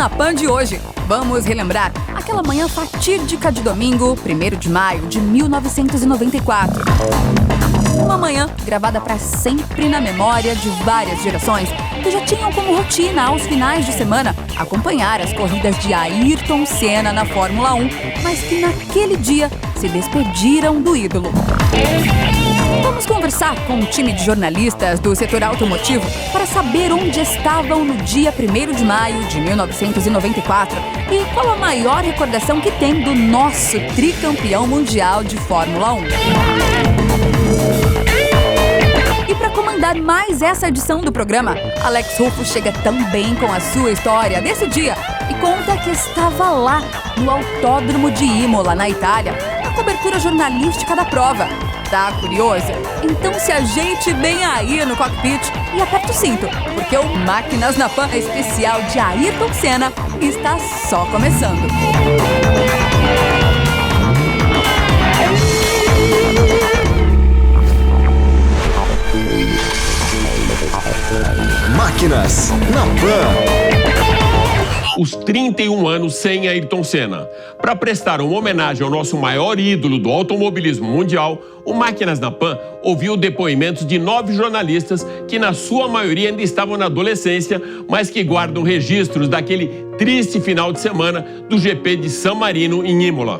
na Pan de hoje. Vamos relembrar aquela manhã fatídica de domingo, 1º de maio de 1994. Uma manhã gravada para sempre na memória de várias gerações que já tinham como rotina aos finais de semana acompanhar as corridas de Ayrton Senna na Fórmula 1, mas que naquele dia se despediram do ídolo. Vamos conversar com um time de jornalistas do setor automotivo para saber onde estavam no dia 1º de maio de 1994 e qual a maior recordação que tem do nosso tricampeão mundial de Fórmula 1. E para comandar mais essa edição do programa, Alex Rufo chega também com a sua história desse dia e conta que estava lá no Autódromo de Imola, na Itália, na cobertura jornalística da prova. Tá curioso? Então se ajeite bem aí no cockpit e aperte o cinto, porque o Máquinas na Pan especial de Ayrton Senna está só começando. Máquinas na Pan. Os 31 anos sem Ayrton Senna. Para prestar uma homenagem ao nosso maior ídolo do automobilismo mundial, o Máquinas na Pan ouviu depoimentos de 9 jornalistas que, na sua maioria, ainda estavam na adolescência, mas que guardam registros daquele triste final de semana do GP de San Marino, em Imola.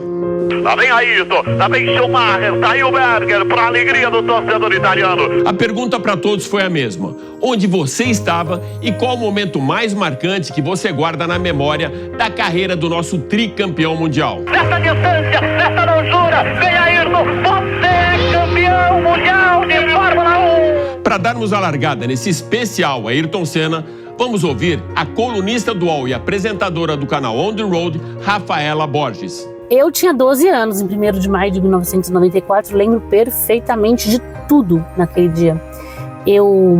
Lá vem Ayrton, lá vem Schumacher, saiu o Berger, para a alegria do torcedor italiano. A pergunta para todos foi a mesma: onde você estava e qual o momento mais marcante que você guarda na memória da carreira do nosso tricampeão mundial? Nessa distância, nessa longura, vem Ayrton, você é campeão mundial de Fórmula 1. Para darmos a largada nesse especial Ayrton Senna, vamos ouvir a colunista do UOL e apresentadora do canal On The Road, Rafaela Borges. Eu tinha 12 anos em 1º de maio de 1994, lembro perfeitamente de tudo naquele dia. Eu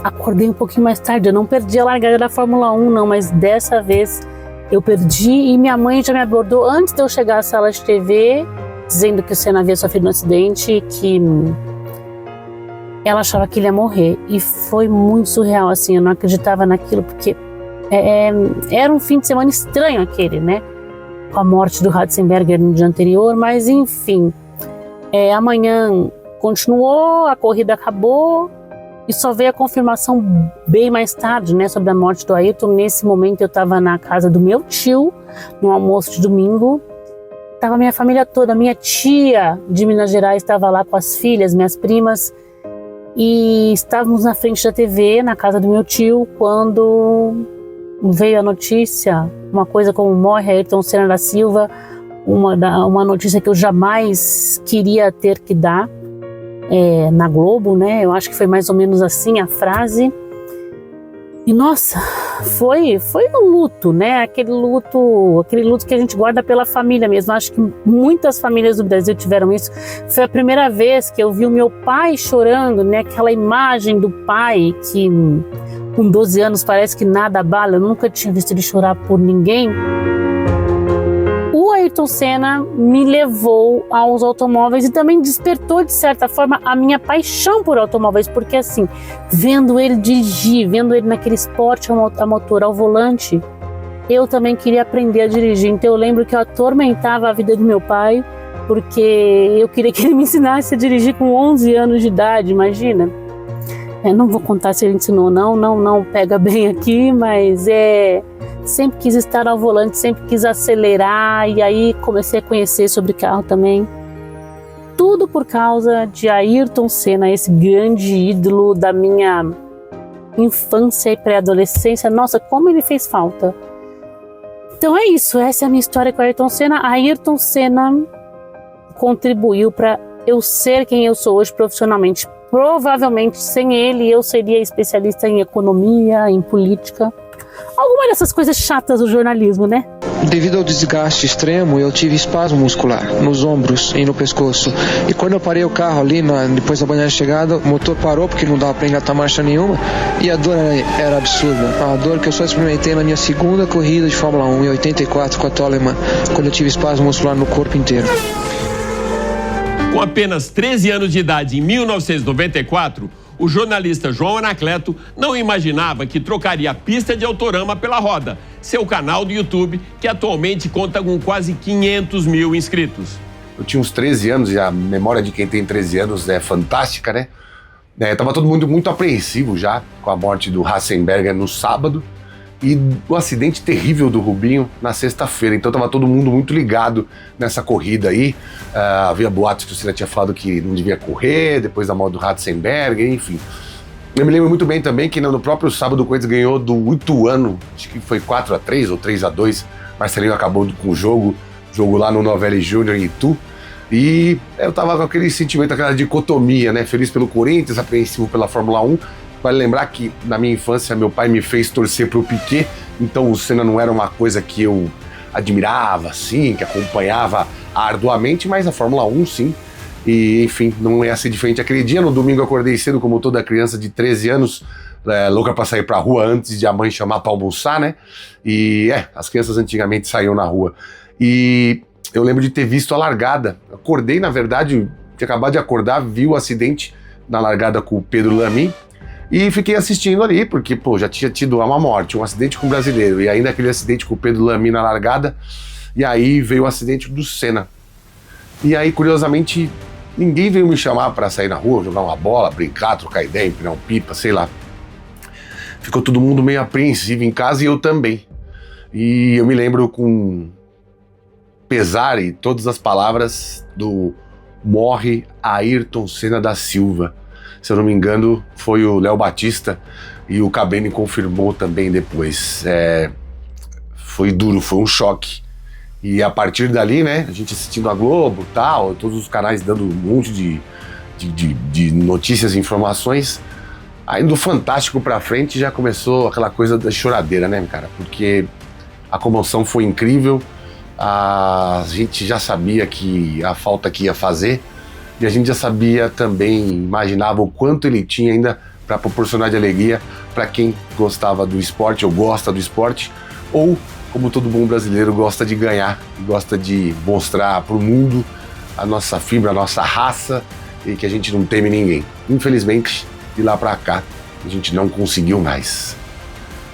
acordei um pouquinho mais tarde, eu não perdi a largada da Fórmula 1 não, mas dessa vez eu perdi e minha mãe já me abordou antes de eu chegar à sala de TV, dizendo que o Senna havia sofrido um acidente, que ela achava que ele ia morrer. E foi muito surreal, assim, eu não acreditava naquilo, porque era um fim de semana estranho aquele, né? Com a morte do Ratzenberger no dia anterior, mas enfim, amanhã continuou, a corrida acabou e só veio a confirmação bem mais tarde, né, sobre a morte do Ayrton. Nesse momento eu estava na casa do meu tio, no almoço de domingo, estava minha família toda, minha tia de Minas Gerais estava lá com as filhas, minhas primas, e estávamos na frente da TV, na casa do meu tio, quando veio a notícia, uma coisa como morre Ayrton Senna da Silva, uma notícia que eu jamais queria ter que dar na Globo, né? Eu acho que foi mais ou menos assim a frase. E nossa, foi um luto, né? Aquele luto que a gente guarda pela família mesmo. Acho que muitas famílias do Brasil tiveram isso. Foi a primeira vez que eu vi o meu pai chorando, né? Aquela imagem do pai que com 12 anos parece que nada abala. Eu nunca tinha visto ele chorar por ninguém. O Ayrton Senna me levou aos automóveis e também despertou, de certa forma, a minha paixão por automóveis, porque assim, vendo ele dirigir, vendo ele naquele esporte a motor, ao volante, eu também queria aprender a dirigir. Então eu lembro que eu atormentava a vida do meu pai, porque eu queria que ele me ensinasse a dirigir com 11 anos de idade, imagina. Não vou contar se ele ensinou, não pega bem aqui, mas sempre quis estar ao volante, sempre quis acelerar, e aí comecei a conhecer sobre carro também. Tudo por causa de Ayrton Senna, esse grande ídolo da minha infância e pré-adolescência. Nossa, como ele fez falta. Então é isso, essa é a minha história com Ayrton Senna. Ayrton Senna contribuiu para eu ser quem eu sou hoje profissionalmente. Provavelmente sem ele eu seria especialista em economia, em política. Alguma dessas coisas chatas do jornalismo, né? Devido ao desgaste extremo, eu tive espasmo muscular nos ombros e no pescoço. E quando eu parei o carro ali, depois da banheira de chegada, o motor parou porque não dava para engatar marcha nenhuma. E a dor era absurda. A dor que eu só experimentei na minha segunda corrida de Fórmula 1, em 84, com a Toleman, quando eu tive espasmo muscular no corpo inteiro. Com apenas 13 anos de idade, em 1994, o jornalista João Anacleto não imaginava que trocaria a pista de Autorama pela roda, seu canal do YouTube, que atualmente conta com quase 500 mil inscritos. Eu tinha uns 13 anos e a memória de quem tem 13 anos é fantástica, né? Tava todo mundo muito apreensivo já com a morte do Ratzenberger no sábado e o acidente terrível do Rubinho na sexta-feira. Então tava todo mundo muito ligado nessa corrida aí. Havia boatos que o Senna tinha falado que não devia correr, depois da morte do Ratzenberger, enfim. Eu me lembro muito bem também que no próprio sábado o Corinthians ganhou do Ituano, acho que foi 4-3 ou 3-2. Marcelinho acabou com o jogo lá no Novelli Júnior em Itu. E eu tava com aquele sentimento, aquela dicotomia, né? Feliz pelo Corinthians, apreensivo pela Fórmula 1. Vale lembrar que na minha infância meu pai me fez torcer pro Piquet, então o Senna não era uma coisa que eu admirava, assim, que acompanhava arduamente, mas a Fórmula 1 sim. E enfim, não ia ser diferente aquele dia. No domingo eu acordei cedo, como toda criança de 13 anos, louca pra sair pra rua antes de a mãe chamar pra almoçar, né? E as crianças antigamente saíam na rua. E eu lembro de ter visto a largada. Acordei, na verdade, tinha acabado de acordar, vi o acidente na largada com o Pedro Lamy e fiquei assistindo ali, porque, já tinha tido uma morte, um acidente com o brasileiro e ainda aquele acidente com o Pedro Lamy na largada, e aí veio o acidente do Senna. E aí, curiosamente, ninguém veio me chamar para sair na rua, jogar uma bola, brincar, trocar ideia, empinar um pipa, sei lá. Ficou todo mundo meio apreensivo em casa e eu também. E eu me lembro com pesar e todas as palavras do morre Ayrton Senna da Silva. Se eu não me engano, foi o Léo Batista e o Cabrini confirmou também depois. Foi duro, foi um choque. E a partir dali, né, a gente assistindo a Globo, tal, todos os canais dando um monte de notícias e informações, aí do Fantástico pra frente já começou aquela coisa da choradeira, né, cara? Porque a comoção foi incrível, a gente já sabia que a falta que ia fazer, e a gente já sabia também, imaginava o quanto ele tinha ainda para proporcionar de alegria para quem gostava do esporte ou gosta do esporte, ou como todo bom brasileiro gosta de ganhar, gosta de mostrar para o mundo a nossa fibra, a nossa raça e que a gente não teme ninguém. Infelizmente, de lá para cá, a gente não conseguiu mais.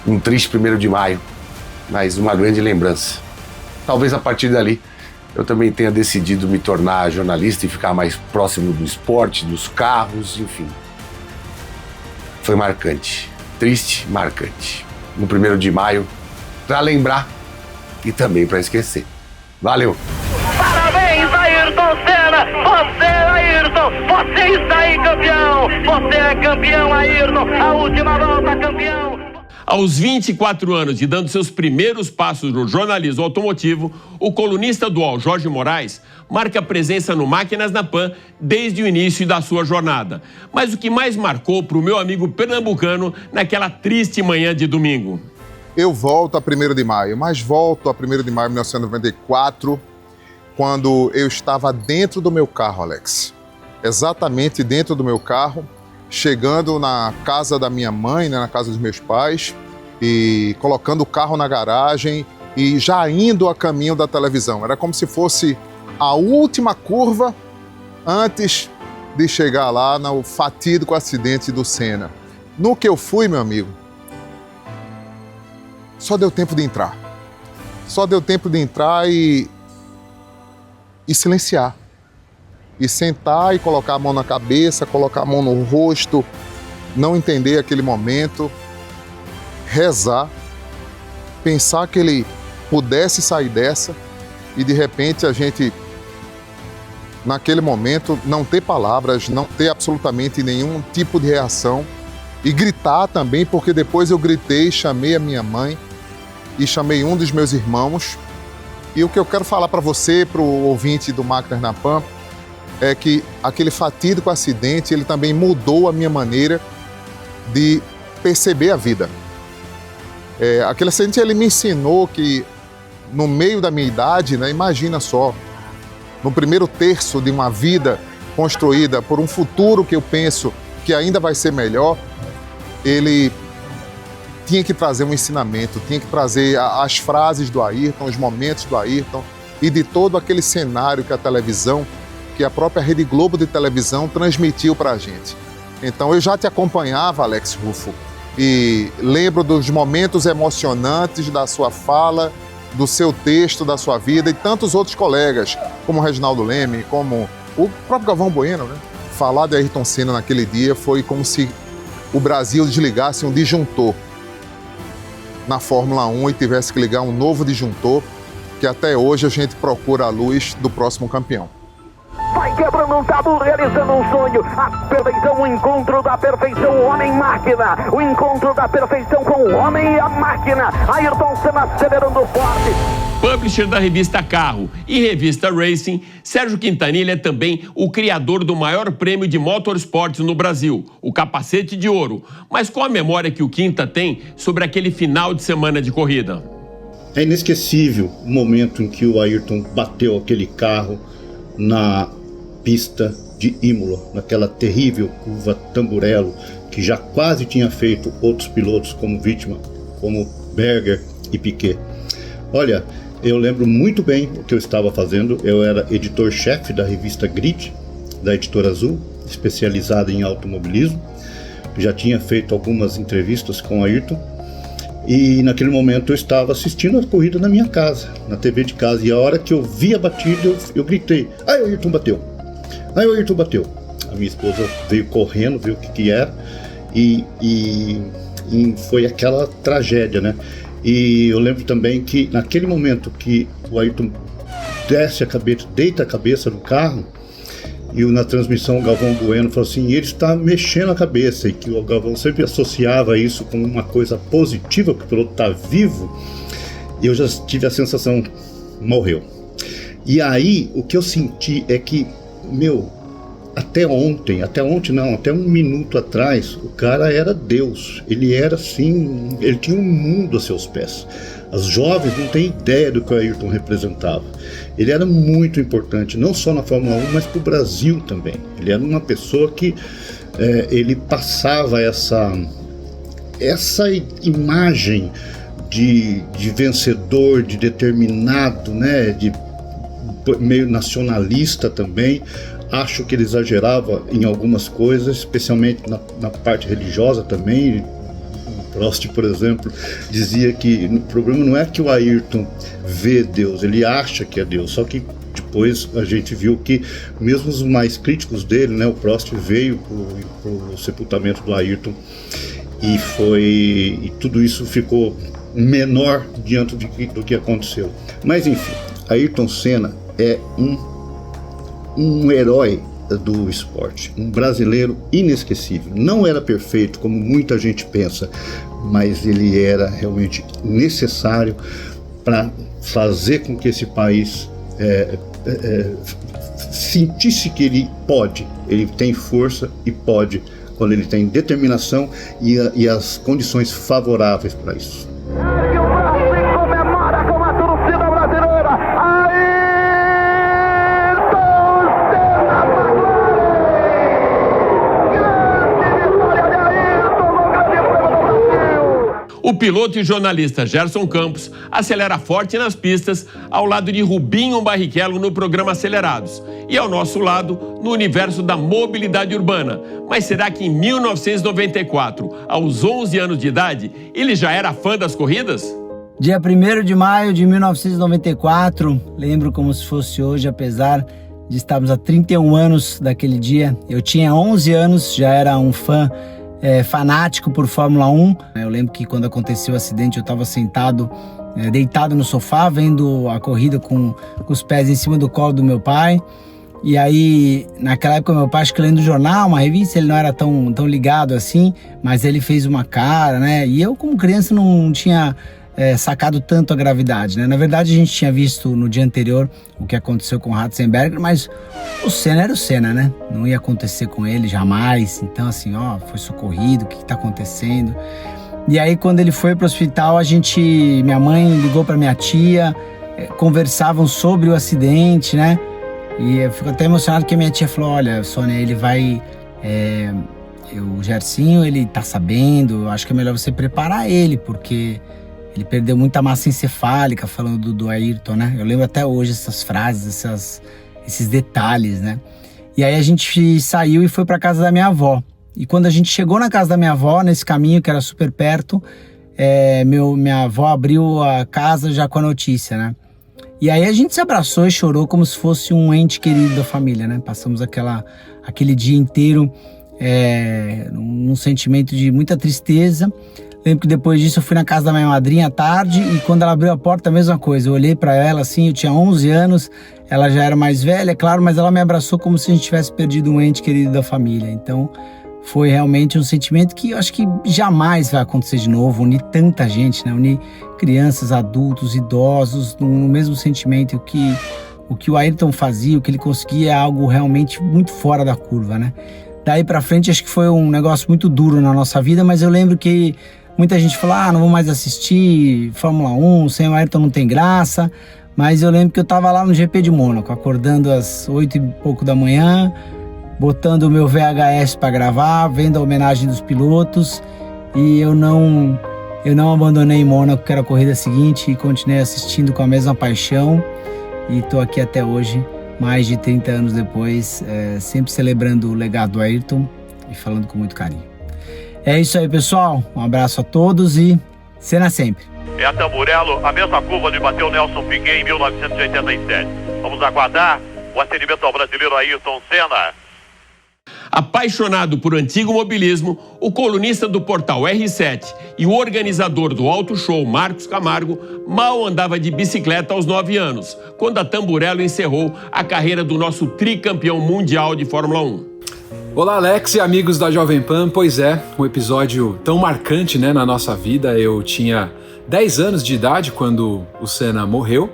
Um triste 1º de maio, mas uma grande lembrança. Talvez a partir dali eu também tenha decidido me tornar jornalista e ficar mais próximo do esporte, dos carros, enfim. Foi marcante, triste, marcante. No 1º de maio, para lembrar e também para esquecer. Valeu! Parabéns, Ayrton Senna! Você, Ayrton! Você está aí, campeão! Você é campeão, Ayrton! A última volta, campeão! Aos 24 anos e dando seus primeiros passos no jornalismo automotivo, o colunista do UOL, Jorge Moraes, marca presença no Máquinas na Pan desde o início da sua jornada. Mas o que mais marcou para o meu amigo pernambucano naquela triste manhã de domingo? Eu volto a 1º de maio, mas volto a 1º de maio de 1994, quando eu estava dentro do meu carro, Alex. Exatamente dentro do meu carro, chegando na casa da minha mãe, né, na casa dos meus pais, e colocando o carro na garagem e já indo a caminho da televisão. Era como se fosse a última curva antes de chegar lá no fatídico acidente do Senna. No que eu fui, meu amigo, só deu tempo de entrar. Só deu tempo de entrar e silenciar. E sentar e colocar a mão na cabeça, colocar a mão no rosto, não entender aquele momento, rezar, pensar que ele pudesse sair dessa e de repente a gente, naquele momento, não ter palavras, não ter absolutamente nenhum tipo de reação e gritar também, porque depois eu gritei, chamei a minha mãe e chamei um dos meus irmãos. E o que eu quero falar para você, para o ouvinte do Máquinas na Pan, é que aquele fatídico acidente, ele também mudou a minha maneira de perceber a vida. Aquele acidente, ele me ensinou que no meio da minha idade, né, imagina só, no 1º terço de uma vida construída por um futuro que eu penso que ainda vai ser melhor, ele tinha que trazer um ensinamento, tinha que trazer as frases do Ayrton, os momentos do Ayrton e de todo aquele cenário que a televisão, que a própria Rede Globo de televisão transmitiu para a gente. Então eu já te acompanhava, Alex Ruffo, e lembro dos momentos emocionantes da sua fala, do seu texto, da sua vida, e tantos outros colegas, como o Reginaldo Leme, como o próprio Galvão Bueno, né? Falar de Ayrton Senna naquele dia foi como se o Brasil desligasse um disjuntor na Fórmula 1 e tivesse que ligar um novo disjuntor, que até hoje a gente procura a luz do próximo campeão. Vai quebrando um tabu, realizando um sonho. A perfeição, o encontro da perfeição, o homem-máquina. O encontro da perfeição com o homem e a máquina. Ayrton Senna acelerando forte. Publisher da revista Carro e revista Racing, Sérgio Quintanilha é também o criador do maior prêmio de motorsports no Brasil, o Capacete de Ouro. Mas qual a memória que o Quinta tem sobre aquele final de semana de corrida? É inesquecível o momento em que o Ayrton bateu aquele carro na pista de Imola, naquela terrível curva Tamburello, que já quase tinha feito outros pilotos como vítima, como Berger e Piquet. Olha, eu lembro muito bem o que eu estava fazendo. Eu era editor-chefe da revista Grid, da Editora Azul, especializada em automobilismo. Já tinha feito algumas entrevistas com o Ayrton. E naquele momento eu estava assistindo a corrida na minha casa, na TV de casa. E a hora que eu vi a batida, eu gritei: "Ai, o Ayrton bateu! Ai, o Ayrton bateu!" A minha esposa veio correndo, viu o que era. E foi aquela tragédia, né? E eu lembro também que naquele momento que o Ayrton deita a cabeça no carro, e na transmissão o Galvão Bueno falou assim: ele está mexendo a cabeça, e que o Galvão sempre associava isso com uma coisa positiva, porque o piloto está vivo. E eu já tive a sensação, morreu. E aí o que eu senti é que, até um minuto atrás, o cara era Deus. Ele era assim, ele tinha um mundo a seus pés. Os jovens não têm ideia do que o Ayrton representava. Ele era muito importante, não só na Fórmula 1, mas para o Brasil também. Ele era uma pessoa que ele passava essa imagem de vencedor, de determinado, né, de meio nacionalista também. Acho que ele exagerava em algumas coisas, especialmente na parte religiosa também. O Prost, por exemplo, dizia que o problema não é que o Ayrton vê Deus, ele acha que é Deus. Só que depois a gente viu que mesmo os mais críticos dele, né, o Prost veio para o sepultamento do Ayrton e tudo isso ficou menor diante do que aconteceu. Mas enfim, Ayrton Senna é um herói do esporte, um brasileiro inesquecível. Não era perfeito, como muita gente pensa, mas ele era realmente necessário para fazer com que esse país sentisse que ele tem força e pode, quando ele tem determinação e as condições favoráveis para isso. O piloto e jornalista Gerson Campos acelera forte nas pistas ao lado de Rubinho Barrichello no programa Acelerados e ao nosso lado no universo da mobilidade urbana. Mas será que em 1994, aos 11 anos de idade, ele já era fã das corridas? Dia 1º de maio de 1994, lembro como se fosse hoje, apesar de estarmos há 31 anos daquele dia. Eu tinha 11 anos, já era um fã fanático por Fórmula 1. Eu lembro que quando aconteceu o acidente eu estava sentado, deitado no sofá, vendo a corrida com os pés em cima do colo do meu pai. E aí, naquela época, meu pai, acho que lendo o jornal, uma revista, ele não era tão ligado assim, mas ele fez uma cara, né? E eu, como criança, não tinha sacado tanto a gravidade, né? Na verdade, a gente tinha visto no dia anterior o que aconteceu com o Ratzenberger, mas o Senna era o Senna, né? Não ia acontecer com ele jamais. Então, assim, foi socorrido, o que tá acontecendo? E aí, quando ele foi pro hospital, minha mãe ligou pra minha tia, conversavam sobre o acidente, né? E eu fico até emocionado que a minha tia falou: olha, Sônia, ele vai... o Gersinho, ele tá sabendo, eu acho que é melhor você preparar ele, porque ele perdeu muita massa encefálica, falando do Ayrton, né? Eu lembro até hoje essas frases, esses detalhes, né? E aí a gente saiu e foi pra casa da minha avó. E quando a gente chegou na casa da minha avó, nesse caminho que era super perto, minha avó abriu a casa já com a notícia, né? E aí a gente se abraçou e chorou como se fosse um ente querido da família, né? Passamos aquele dia inteiro num sentimento de muita tristeza. Lembro que depois disso eu fui na casa da minha madrinha à tarde e quando ela abriu a porta, a mesma coisa. Eu olhei pra ela assim, eu tinha 11 anos, ela já era mais velha, claro, mas ela me abraçou como se a gente tivesse perdido um ente querido da família. Então foi realmente um sentimento que eu acho que jamais vai acontecer de novo, unir tanta gente, né? Unir crianças, adultos, idosos no mesmo sentimento. O que o Ayrton fazia, o que ele conseguia é algo realmente muito fora da curva, né? Daí pra frente acho que foi um negócio muito duro na nossa vida, mas eu lembro que muita gente falou, não vou mais assistir Fórmula 1, sem o Ayrton não tem graça. Mas eu lembro que eu tava lá no GP de Mônaco, acordando às 8 e pouco da manhã, botando o meu VHS para gravar, vendo a homenagem dos pilotos. E eu não abandonei Mônaco, que era a corrida seguinte, e continuei assistindo com a mesma paixão. E tô aqui até hoje, mais de 30 anos depois, sempre celebrando o legado do Ayrton e falando com muito carinho. É isso aí, pessoal. Um abraço a todos e cena sempre. É a Tamburello, a mesma curva onde bateu Nelson Piquet em 1987. Vamos aguardar o atendimento ao brasileiro Ayrton Senna. Apaixonado por antigo mobilismo, o colunista do portal R7 e o organizador do Auto Show, Marcos Camargo, mal andava de bicicleta aos 9 anos, quando a Tamburello encerrou a carreira do nosso tricampeão mundial de Fórmula 1. Olá, Alex e amigos da Jovem Pan. Pois é, um episódio tão marcante, né, na nossa vida. Eu tinha 10 anos de idade quando o Senna morreu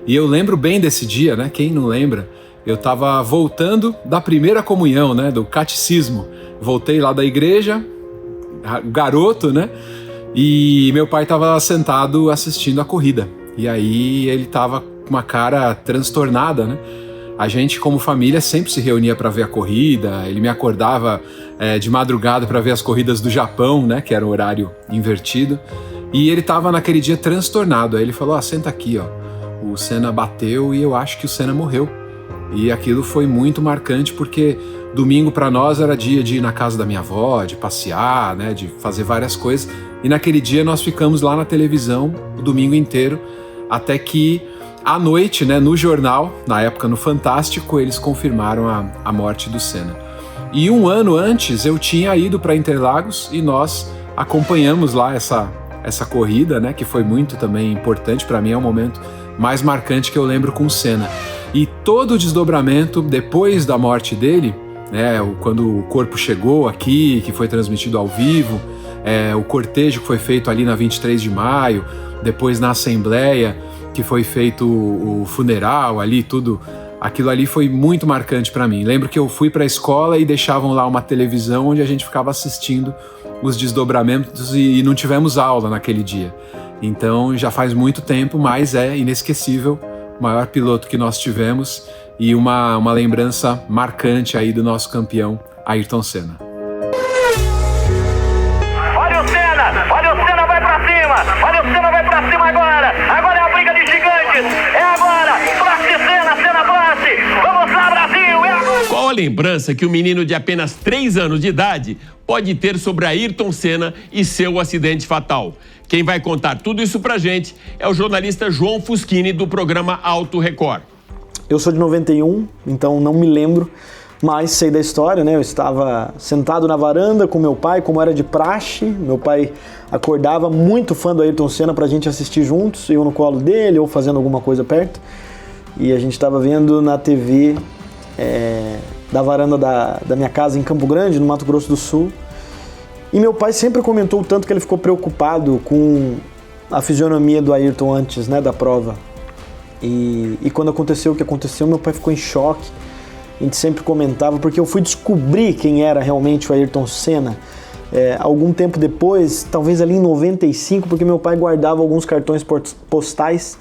e eu lembro bem desse dia, né? Quem não lembra? Eu estava voltando da primeira comunhão, né, do catecismo. Voltei lá da igreja, garoto, né? E meu pai estava sentado assistindo a corrida. E aí ele estava com uma cara transtornada, né? A gente, como família, sempre se reunia para ver a corrida. Ele me acordava de madrugada para ver as corridas do Japão, né, que era o horário invertido. E ele estava naquele dia transtornado. Aí ele falou, senta aqui, ó. O Senna bateu e eu acho que o Senna morreu. E aquilo foi muito marcante porque domingo para nós era dia de ir na casa da minha avó, de passear, né, de fazer várias coisas. E naquele dia nós ficamos lá na televisão o domingo inteiro, até que à noite, né, no jornal, na época no Fantástico, eles confirmaram a morte do Senna. E um ano antes eu tinha ido para Interlagos e nós acompanhamos lá essa corrida, né, que foi muito também importante para mim, é o momento mais marcante que eu lembro com o Senna. E todo o desdobramento depois da morte dele, né, quando o corpo chegou aqui, que foi transmitido ao vivo, o cortejo que foi feito ali na 23 de maio, depois na Assembleia, que foi feito o funeral ali, tudo, aquilo ali foi muito marcante para mim. Lembro que eu fui para a escola e deixavam lá uma televisão onde a gente ficava assistindo os desdobramentos e não tivemos aula naquele dia. Então já faz muito tempo, mas é inesquecível, o maior piloto que nós tivemos e uma lembrança marcante aí do nosso campeão Ayrton Senna. Olha o Senna vai pra cima, olha o Senna vai pra cima agora é a briga de gigantes, é agora, Senna Prost, vamos lá Brasil, é agora! Qual a lembrança que o menino de apenas 3 anos de idade pode ter sobre Ayrton Senna e seu acidente fatal? Quem vai contar tudo isso pra gente é o jornalista João Fuschini do programa Auto Record. Eu sou de 91, então não me lembro, mas sei da história, né? Eu estava sentado na varanda com meu pai, como era de praxe. Meu pai acordava muito fã do Ayrton Senna pra gente assistir juntos, eu no colo dele ou fazendo alguma coisa perto. E a gente estava vendo na TV da varanda da minha casa em Campo Grande, no Mato Grosso do Sul. E meu pai sempre comentou o tanto que ele ficou preocupado com a fisionomia do Ayrton antes, né, da prova. E quando aconteceu o que aconteceu, meu pai ficou em choque. A gente sempre comentava, porque eu fui descobrir quem era realmente o Ayrton Senna algum tempo depois, talvez ali em 95, porque meu pai guardava alguns cartões postais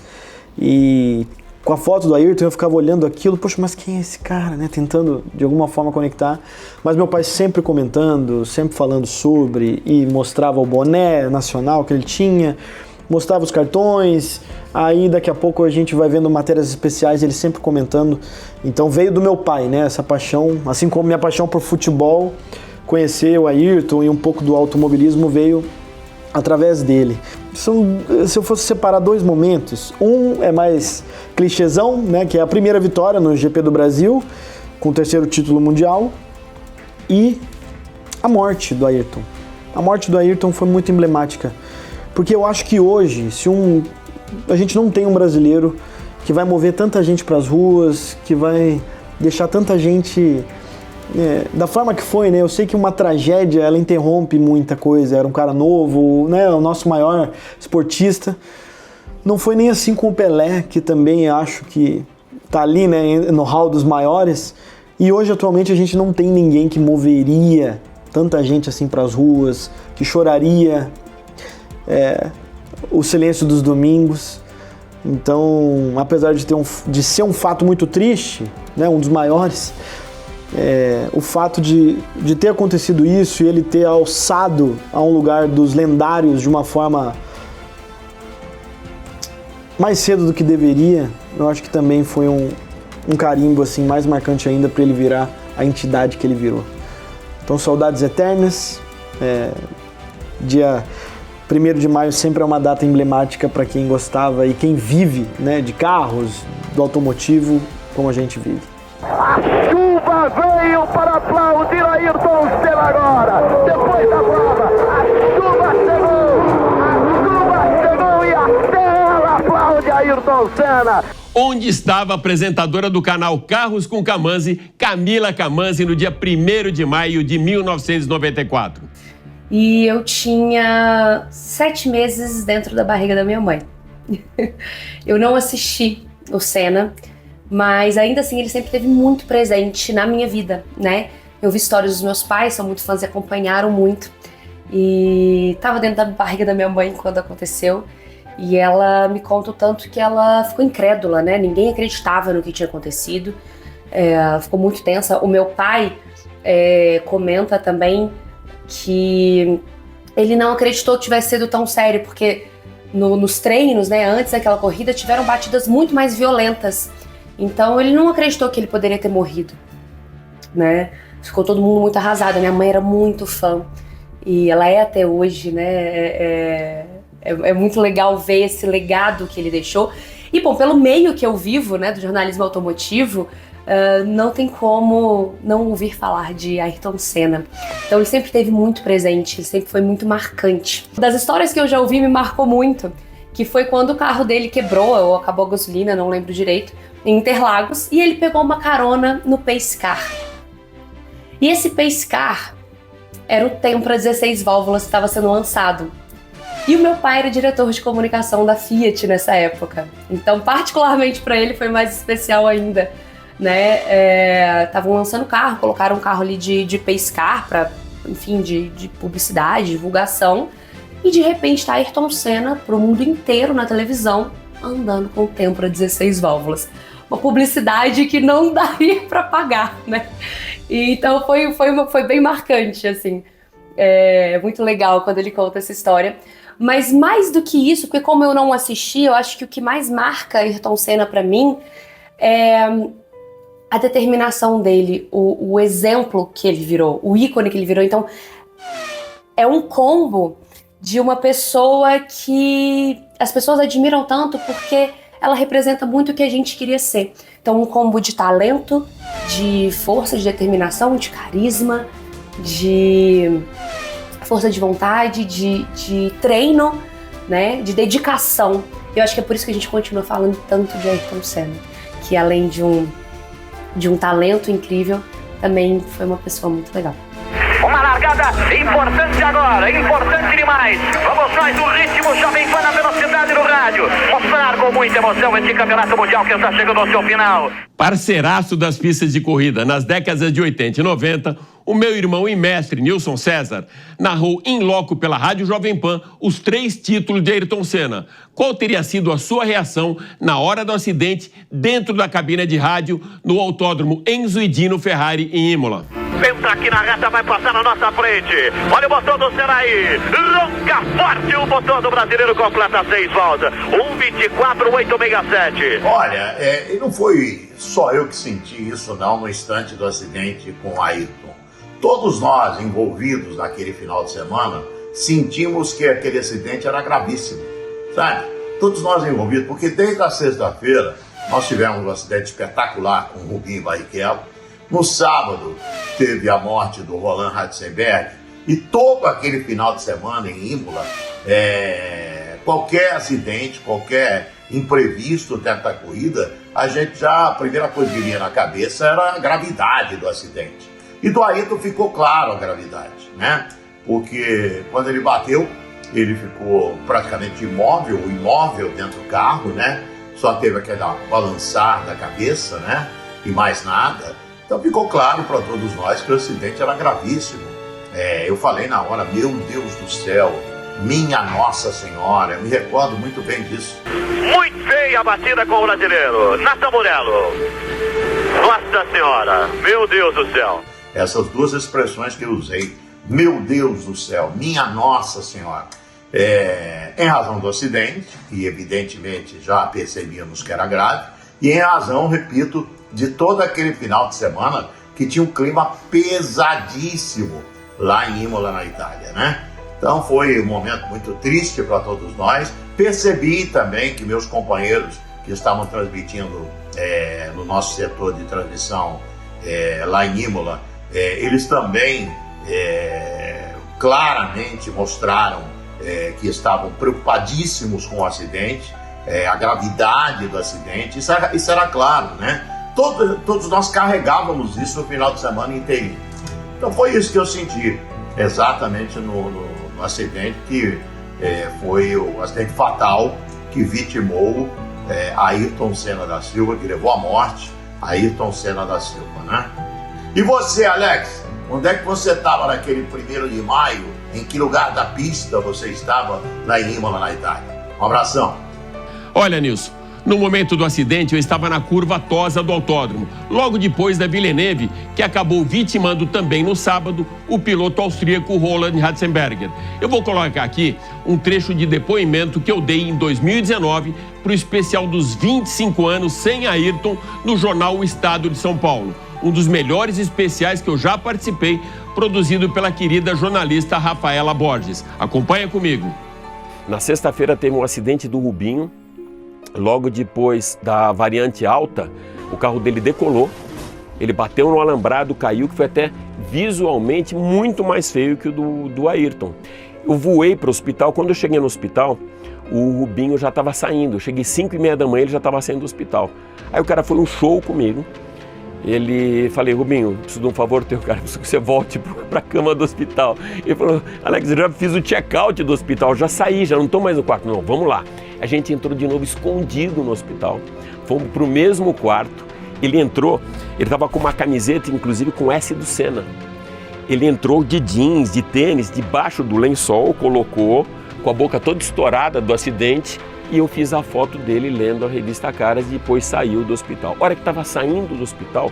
e com a foto do Ayrton eu ficava olhando aquilo, poxa, mas quem é esse cara, né? Tentando de alguma forma conectar, mas meu pai sempre comentando, sempre falando sobre, e mostrava o boné nacional que ele tinha, mostrava os cartões, aí daqui a pouco a gente vai vendo matérias especiais, ele sempre comentando. Então veio do meu pai, né, essa paixão, assim como minha paixão por futebol, conhecer o Ayrton e um pouco do automobilismo veio através dele. Se eu fosse separar dois momentos, um é mais clichêzão, né, que é a primeira vitória no GP do Brasil, com o 3º título mundial, e a morte do Ayrton. A morte do Ayrton foi muito emblemática, porque eu acho que hoje, a gente não tem um brasileiro que vai mover tanta gente para as ruas, que vai deixar tanta gente da forma que foi, né? Eu sei que uma tragédia, ela interrompe muita coisa. Era um cara novo, né? O nosso maior esportista. Não foi nem assim com o Pelé, que também acho que tá ali, né, no hall dos maiores. E hoje, atualmente, a gente não tem ninguém que moveria tanta gente assim para as ruas, que choraria o silêncio dos domingos. Então, apesar de ser um fato muito triste, né, um dos maiores, o fato de ter acontecido isso e ele ter alçado a um lugar dos lendários de uma forma mais cedo do que deveria, eu acho que também foi um carimbo assim, mais marcante ainda para ele virar a entidade que ele virou. Então, saudades eternas. Dia 1º de maio sempre é uma data emblemática para quem gostava e quem vive, né, de carros, do automotivo, como a gente vive. A chuva veio para aplaudir Ayrton Senna agora. Depois da prova, a chuva chegou e a terra aplaude Ayrton Senna. Onde estava a apresentadora do canal Carros com Camanzi, Camila Camanzi, no dia 1º de maio de 1994? E eu tinha 7 meses dentro da barriga da minha mãe. Eu não assisti o Senna, mas ainda assim ele sempre esteve muito presente na minha vida, né? Eu vi histórias dos meus pais, são muito fãs e acompanharam muito. E estava dentro da barriga da minha mãe quando aconteceu. E ela me conta o tanto que ela ficou incrédula, né? Ninguém acreditava no que tinha acontecido. Ficou muito tensa. O meu pai comenta também que ele não acreditou que tivesse sido tão sério, porque nos treinos, né, antes daquela corrida, tiveram batidas muito mais violentas. Então ele não acreditou que ele poderia ter morrido, né? Ficou todo mundo muito arrasado. Minha mãe era muito fã e ela é até hoje, né? É muito legal ver esse legado que ele deixou. E bom, pelo meio que eu vivo, né, do jornalismo automotivo, não tem como não ouvir falar de Ayrton Senna. Então ele sempre esteve muito presente, ele sempre foi muito marcante. Das histórias que eu já ouvi me marcou muito, que foi quando o carro dele quebrou ou acabou a gasolina, não lembro direito, em Interlagos, e ele pegou uma carona no Pace Car. E esse Pace Car era o Tempra 16 válvulas que estava sendo lançado. E o meu pai era diretor de comunicação da Fiat nessa época. Então, particularmente para ele, foi mais especial ainda, né? Estavam lançando o carro, colocaram um carro ali de Pace Car para, enfim, de publicidade, divulgação. E de repente tá Ayrton Senna pro mundo inteiro na televisão, andando com o Tempra 16 válvulas. Uma publicidade que não daria para pagar, né? E então foi bem marcante, assim. É muito legal quando ele conta essa história. Mas mais do que isso, porque como eu não assisti, eu acho que o que mais marca Ayrton Senna para mim é a determinação dele, o exemplo que ele virou, o ícone que ele virou. Então, é um combo de uma pessoa que as pessoas admiram tanto porque ela representa muito o que a gente queria ser. Então, um combo de talento, de força, de determinação, de carisma, de força de vontade, de treino, né, de dedicação. Eu acho que é por isso que a gente continua falando tanto de Ayrton Senna, que além de um talento incrível, também foi uma pessoa muito legal. Uma largada importante agora, importante demais. Vamos nós no ritmo Jovem Pan na velocidade do rádio. Mostrar com muita emoção esse campeonato mundial que está chegando ao seu final. Parceiraço das pistas de corrida nas décadas de 80 e 90, o meu irmão e mestre Nilson César narrou in loco pela Rádio Jovem Pan os 3 títulos de Ayrton Senna. Qual teria sido a sua reação na hora do acidente dentro da cabina de rádio no autódromo Enzo e Dino Ferrari em Imola? Entra aqui na reta, vai passar na nossa frente. Olha o botão do Senna aí. Ronca forte o botão do brasileiro, completa 6 voltas. 1:24.867. Olha, não foi só eu que senti isso não no instante do acidente com o Ayrton. todos nós envolvidos naquele final de semana sentimos que aquele acidente era gravíssimo, sabe? Todos nós envolvidos, porque desde a sexta-feira nós tivemos um acidente espetacular com o Rubinho Barrichello. No sábado teve a morte do Roland Ratzenberger, e todo aquele final de semana em Imola, qualquer acidente, qualquer imprevisto dentro da corrida, a primeira coisa que vinha na cabeça era a gravidade do acidente. E do Ayrton ficou claro a gravidade, né? Porque quando ele bateu, ele ficou praticamente imóvel dentro do carro, né? Só teve aquele balançar da cabeça, né? E mais nada. Então ficou claro para todos nós que o acidente era gravíssimo. Eu falei na hora, meu Deus do céu, minha Nossa Senhora, eu me recordo muito bem disso. Muito feia a batida com o brasileiro, Nathan Morello. Nossa Senhora, meu Deus do céu. Essas duas expressões que eu usei, meu Deus do céu, minha Nossa Senhora. Em razão do acidente, e evidentemente já percebíamos que era grave, e em razão, repito, de todo aquele final de semana que tinha um clima pesadíssimo lá em Imola, na Itália, né? Então foi um momento muito triste para todos nós. Percebi também que meus companheiros que estavam transmitindo no nosso setor de transmissão lá em Imola, eles também claramente mostraram que estavam preocupadíssimos com o acidente, a gravidade do acidente. Isso era claro, né? Todos nós carregávamos isso no final de semana inteirinho. Então foi isso que eu senti exatamente no acidente, que foi o acidente fatal que vitimou Ayrton Senna da Silva, que levou à morte Ayrton Senna da Silva, né? E você, Alex, onde é que você estava naquele 1º de maio? Em que lugar da pista você estava lá em Imola, na Itália? Um abração. Olha, Nilson, no momento do acidente eu estava na curva tosa do autódromo, logo depois da Villeneuve, que acabou vitimando também no sábado o piloto austríaco Roland Ratzenberger. Eu vou colocar aqui um trecho de depoimento que eu dei em 2019 para o especial dos 25 anos sem Ayrton no jornal O Estado de São Paulo. Um dos melhores especiais que eu já participei, produzido pela querida jornalista Rafaela Borges. Acompanha comigo. Na sexta-feira teve um acidente do Rubinho. Logo depois da variante alta, o carro dele decolou, ele bateu no alambrado, caiu, que foi até visualmente muito mais feio que o do Ayrton. Eu voei para o hospital, quando eu cheguei no hospital, o Rubinho já estava saindo, eu cheguei 5h30 da manhã, ele já estava saindo do hospital. Aí o cara foi um show comigo, falei, Rubinho, preciso de um favor teu, cara, preciso que você volte para a cama do hospital. Ele falou, Alex, eu já fiz o check-out do hospital, já saí, já não estou mais no quarto. Não, vamos lá. A gente entrou de novo escondido no hospital, fomos para o mesmo quarto. Ele entrou, ele estava com uma camiseta, inclusive com S do Senna. Ele entrou de jeans, de tênis, debaixo do lençol, colocou, com a boca toda estourada do acidente, e eu fiz a foto dele lendo a revista Caras e depois saiu do hospital. A hora que estava saindo do hospital,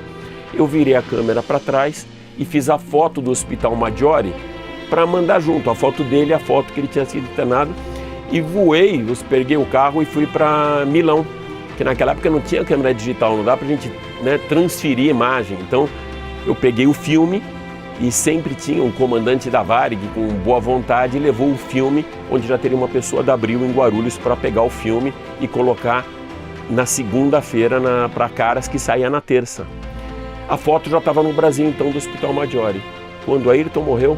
eu virei a câmera para trás e fiz a foto do Hospital Maggiore para mandar junto a foto dele e a foto que ele tinha sido internado. E voei, eu peguei o carro e fui para Milão, que naquela época não tinha câmera digital, não dá para a gente transferir imagem. Então eu peguei o filme e sempre tinha um comandante da Varig com boa vontade, levou o filme, onde já teria uma pessoa da Abril em Guarulhos para pegar o filme e colocar na segunda-feira para Caras, que saía na terça. A foto já estava no Brasil então do Hospital Maggiore. Quando Ayrton morreu,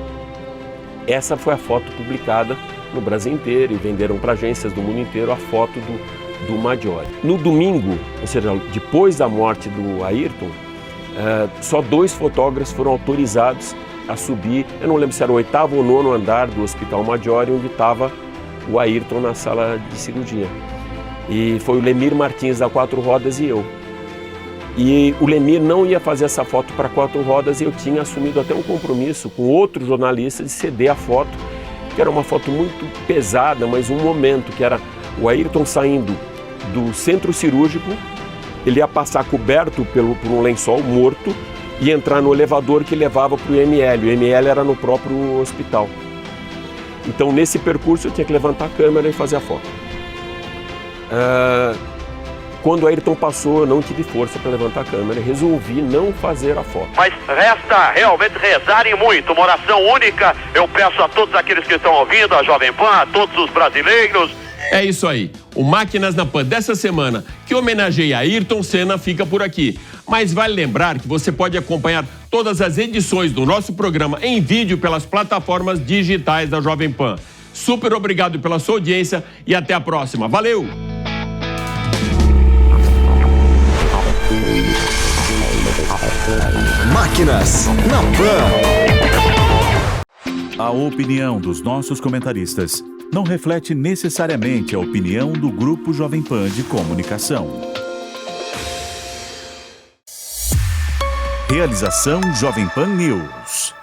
essa foi a foto publicada no Brasil inteiro e venderam para agências do mundo inteiro a foto do Maggiore. No domingo, ou seja, depois da morte do Ayrton, só 2 fotógrafos foram autorizados a subir, eu não lembro se era o 8º ou 9º andar do Hospital Maggiore, onde estava o Ayrton na sala de cirurgia. E foi o Lemir Martins da 4 Rodas e eu. E o Lemir não ia fazer essa foto para 4 Rodas e eu tinha assumido até um compromisso com outro jornalista de ceder a foto, que era uma foto muito pesada, mas um momento que era o Ayrton saindo do centro cirúrgico, ele ia passar coberto por um lençol morto e entrar no elevador que levava para o IML. O IML era no próprio hospital. Então, nesse percurso, eu tinha que levantar a câmera e fazer a foto. Quando o Ayrton passou, eu não tive força para levantar a câmera e resolvi não fazer a foto. Mas resta realmente rezarem muito, uma oração única. Eu peço a todos aqueles que estão ouvindo, a Jovem Pan, a todos os brasileiros. É isso aí. O Máquinas na Pan dessa semana, que homenageia Ayrton Senna, fica por aqui. Mas vale lembrar que você pode acompanhar todas as edições do nosso programa em vídeo pelas plataformas digitais da Jovem Pan. Super obrigado pela sua audiência e até a próxima. Valeu! Máquinas na Pan. A opinião dos nossos comentaristas não reflete necessariamente a opinião do Grupo Jovem Pan de Comunicação. Realização Jovem Pan News.